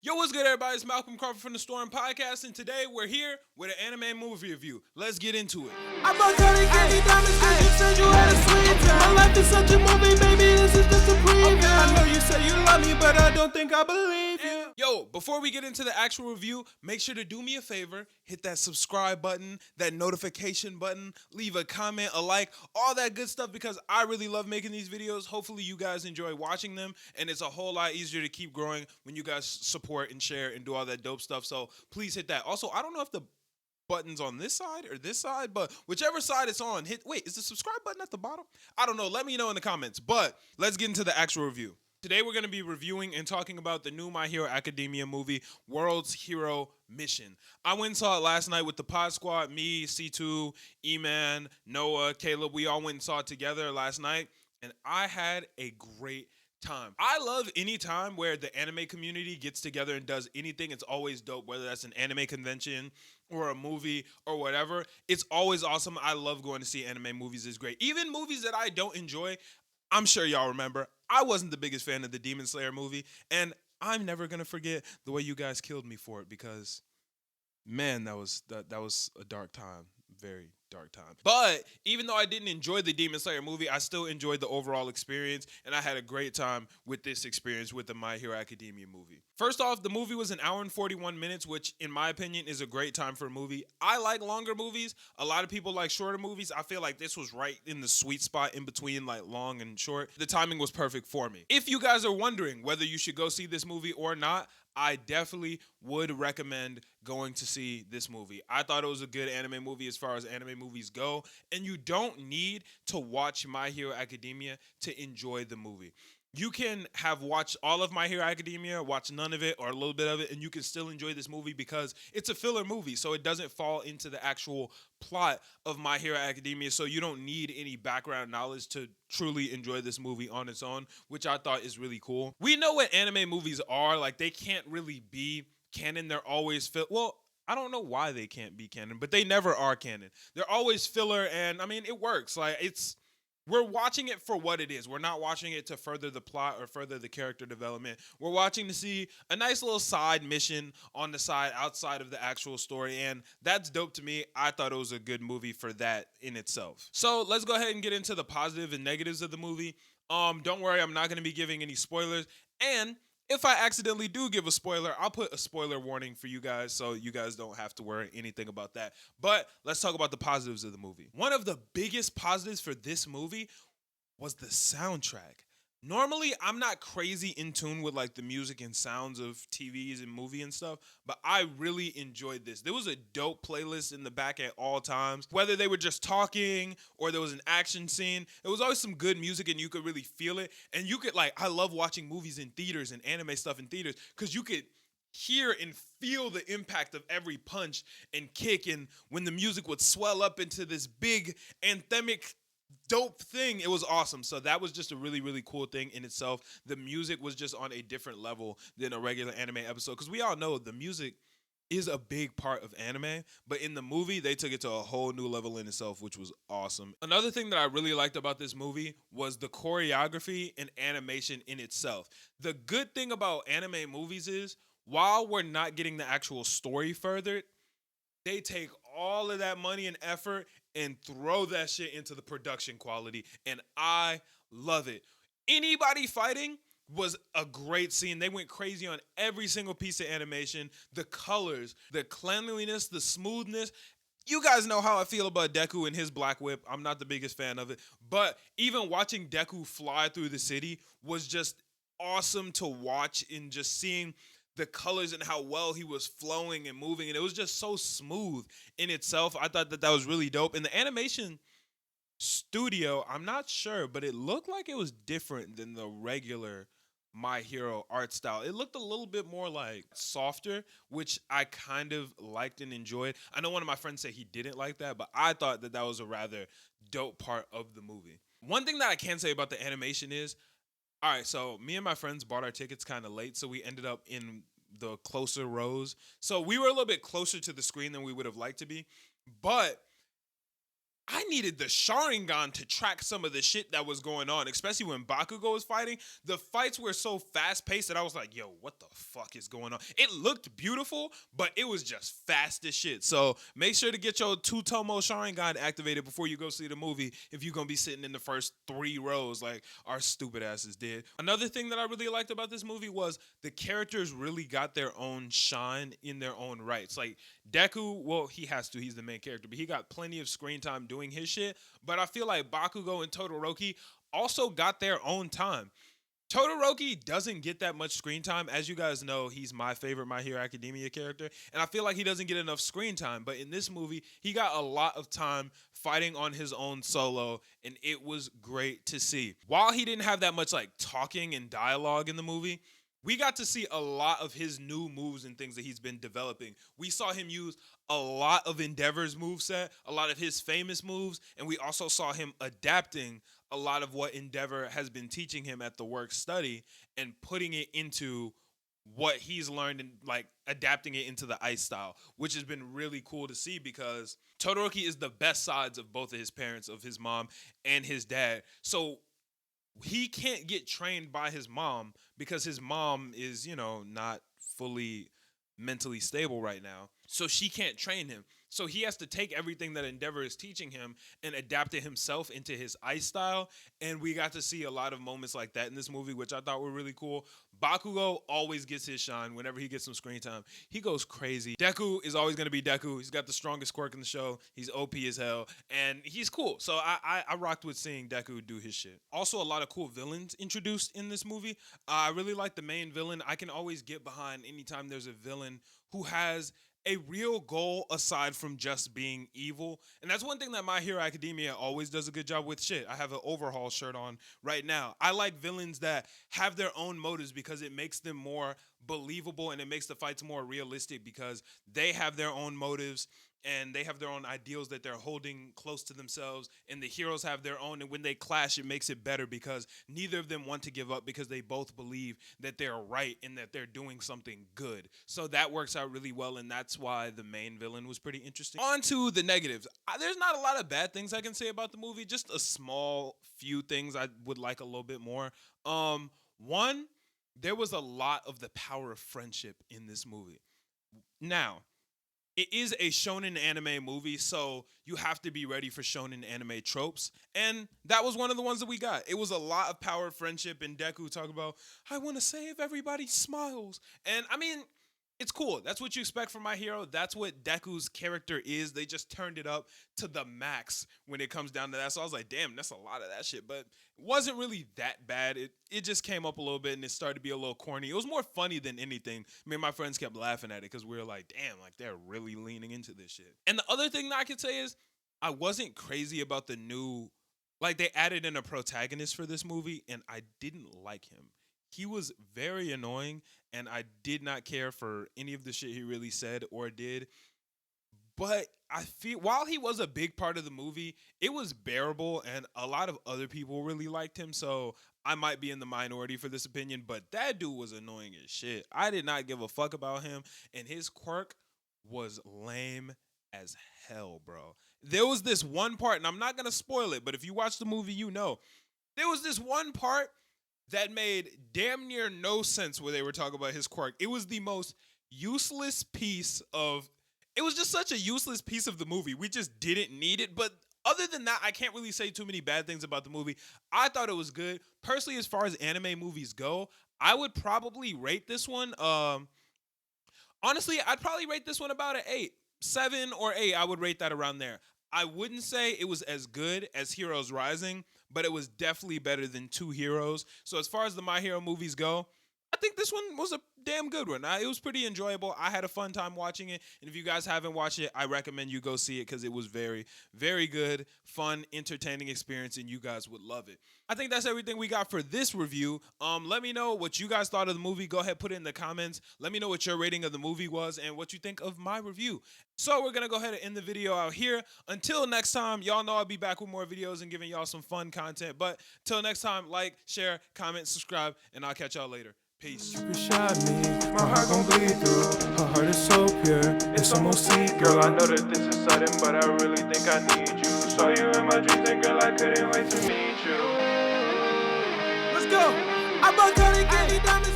Yo, what's good, everybody? It's Malcolm Crawford from the Storm Podcast, and today we're here with an anime movie review. Let's get into it. I'm about to candy diamonds cause you said you had a sweet time. My life is such a movie, baby, this is just a preview. I know you say you love me, but I don't think I believe you. Yo, before we get into the actual review, make sure to do me a favor, hit that subscribe button, that notification button, leave a comment, a like, all that good stuff because I really love making these videos. Hopefully you guys enjoy watching them, and it's a whole lot easier to keep growing when you guys support and share and do all that dope stuff. So please hit that. Also, I don't know if the buttons on this side or this side, but whichever side it's on, is the subscribe button at the bottom? I don't know. Let me know in the comments. But let's get into the actual review. Today we're going to be reviewing and talking about the new My Hero Academia movie, World's Hero Mission. I went and saw it last night with the Pod Squad, me, C2, E-Man, Noah, Caleb. We all went and saw it together last night, and I had a great time. I love any time where the anime community gets together and does anything. It's always dope, whether that's an anime convention or a movie or whatever. It's always awesome. I love going to see anime movies. It's great. Even movies that I don't enjoy, I'm sure y'all remember, I wasn't the biggest fan of the Demon Slayer movie, and I'm never gonna forget the way you guys killed me for it because, man, that was a dark time, very dark time. But even though I didn't enjoy the Demon Slayer movie, I still enjoyed the overall experience, and I had a great time with this experience with the My Hero Academia movie. First off, the movie was an hour and 41 minutes, which in my opinion is a great time for a movie. I like longer movies. A lot of people like shorter movies. I feel like this was right in the sweet spot in between like long and short. The timing was perfect for me. If you guys are wondering whether you should go see this movie or not, I definitely would recommend going to see this movie. I thought it was a good anime movie as far as anime movies go, and you don't need to watch My Hero Academia to enjoy the movie. You can have watched all of My Hero Academia, watch none of it or a little bit of it, and you can still enjoy this movie because it's a filler movie, so it doesn't fall into the actual plot of My Hero Academia, so you don't need any background knowledge to truly enjoy this movie on its own, which I thought is really cool. We know what anime movies are, like they can't really be canon. They're always well, I don't know why they can't be canon, but they never are canon. They're always filler, and I mean, it works. We're watching it for what it is. We're not watching it to further the plot or further the character development. We're watching to see a nice little side mission on the side outside of the actual story, and that's dope to me. I thought it was a good movie for that in itself. So let's go ahead and get into the positive and negatives of the movie. Don't worry, I'm not going to be giving any spoilers, and if I accidentally do give a spoiler, I'll put a spoiler warning for you guys so you guys don't have to worry anything about that. But let's talk about the positives of the movie. One of the biggest positives for this movie was the soundtrack. Normally, I'm not crazy in tune with like the music and sounds of TVs and movie and stuff, but I really enjoyed this. There was a dope playlist in the back at all times. Whether they were just talking or there was an action scene, it was always some good music and you could really feel it. And you could I love watching movies in theaters and anime stuff in theaters because you could hear and feel the impact of every punch and kick, and when the music would swell up into this big anthemic dope thing, it was awesome. So that was just a really, really cool thing in itself. The music was just on a different level than a regular anime episode because we all know the music is a big part of anime, but in the movie they took it to a whole new level in itself, which was awesome. Another thing that I really liked about this movie was the choreography and animation in itself. The good thing about anime movies is while we're not getting the actual story furthered, they take all of that money and effort and throw that shit into the production quality, and I love it. Anybody fighting was a great scene. They went crazy on every single piece of animation, the colors, the cleanliness, the smoothness. You guys know how I feel about Deku and his black whip. I'm not the biggest fan of it, but even watching Deku fly through the city was just awesome to watch, and just seeing the colors and how well he was flowing and moving, and it was just so smooth in itself. I thought that was really dope. And the animation studio, I'm not sure, but it looked like it was different than the regular My Hero art style. It looked a little bit more like softer, which I kind of liked and enjoyed. I know one of my friends said he didn't like that, but I thought that was a rather dope part of the movie. One thing that I can say about the animation is, all right, so me and my friends bought our tickets kind of late, so we ended up in the closer rows. So we were a little bit closer to the screen than we would have liked to be. But I needed the Sharingan to track some of the shit that was going on, especially when Bakugo was fighting. The fights were so fast paced that I was like, yo, what the fuck is going on? It looked beautiful, but it was just fast as shit. So make sure to get your Tutomo Sharingan activated before you go see the movie if you're going to be sitting in the first 3 rows like our stupid asses did. Another thing that I really liked about this movie was the characters really got their own shine in their own rights. Like Deku, well, he has to, he's the main character, but he got plenty of screen time doing his shit. But I feel like Bakugo and Todoroki also got their own time. Todoroki doesn't get that much screen time. As you guys know, he's my favorite My Hero Academia character, and I feel like he doesn't get enough screen time. But in this movie, he got a lot of time fighting on his own solo, and it was great to see. While he didn't have that much like talking and dialogue in the movie, we got to see a lot of his new moves and things that he's been developing. We saw him use a lot of Endeavor's moveset, a lot of his famous moves, and we also saw him adapting a lot of what Endeavor has been teaching him at the work study and putting it into what he's learned and like adapting it into the ice style, which has been really cool to see because Todoroki is the best sides of both of his parents, of his mom and his dad. So he can't get trained by his mom because his mom is, not fully mentally stable right now. So she can't train him. So he has to take everything that Endeavor is teaching him and adapt it himself into his ice style. And we got to see a lot of moments like that in this movie, which I thought were really cool. Bakugo always gets his shine whenever he gets some screen time. He goes crazy. Deku is always going to be Deku. He's got the strongest quirk in the show. He's OP as hell. And he's cool. So I rocked with seeing Deku do his shit. Also, a lot of cool villains introduced in this movie. I really like the main villain. I can always get behind anytime there's a villain who has a real goal aside from just being evil. And that's one thing that My Hero Academia always does a good job with. Shit, I have an overhaul shirt on right now. I like villains that have their own motives because it makes them more believable and it makes the fights more realistic because they have their own motives and they have their own ideals that they're holding close to themselves, and the heroes have their own, and when they clash it makes it better because neither of them want to give up because they both believe that they're right and that they're doing something good. So that works out really well, and that's why the main villain was pretty interesting. On to the negatives. There's not a lot of bad things I can say about the movie, just a small few things I would like a little bit more. One, there was a lot of the power of friendship in this movie. Now, it is a shonen anime movie, so you have to be ready for shonen anime tropes. And that was one of the ones that we got. It was a lot of power, friendship, and Deku talk about, I want to save everybody's smiles. And I mean, it's cool. That's what you expect from My Hero. That's what Deku's character is. They just turned it up to the max when it comes down to that. So I was like, damn, that's a lot of that shit. But it wasn't really that bad. It just came up a little bit and it started to be a little corny. It was more funny than anything. Me and my friends kept laughing at it because we were like, damn, like they're really leaning into this shit. And the other thing that I could say is I wasn't crazy about the new, like they added in a protagonist for this movie and I didn't like him. He was very annoying, and I did not care for any of the shit he really said or did. But I feel while he was a big part of the movie, it was bearable, and a lot of other people really liked him. So I might be in the minority for this opinion, but that dude was annoying as shit. I did not give a fuck about him, and his quirk was lame as hell, bro. There was this one part, and I'm not gonna spoil it, but if you watch the movie, you know. There was this one part that made damn near no sense where they were talking about his quirk. It was the most useless piece of, it was just such a useless piece of the movie. We just didn't need it. But other than that, I can't really say too many bad things about the movie. I thought it was good. Personally, as far as anime movies go, I would probably rate this one. Honestly, I'd probably rate this one about an 8. 7 or 8, I would rate that around there. I wouldn't say it was as good as Heroes Rising, but it was definitely better than Two Heroes. So as far as the My Hero movies go, I think this one was a damn good one. It was pretty enjoyable. I had a fun time watching it. And if you guys haven't watched it, I recommend you go see it because it was very, very good, fun, entertaining experience, and you guys would love it. I think that's everything we got for this review. Let me know what you guys thought of the movie. Go ahead, put it in the comments. Let me know what your rating of the movie was and what you think of my review. So we're going to go ahead and end the video out here. Until next time, y'all know I'll be back with more videos and giving y'all some fun content. But till next time, like, share, comment, subscribe, and I'll catch y'all later. Peace. You shot me, my heart gon' bleed through. Her heart is so pure, it's almost see. Girl, I know that this is sudden, but I really think I need you. saw you in my dreams, and girl, I couldn't wait to meet you. Let's go. I bought Cali candy diamonds.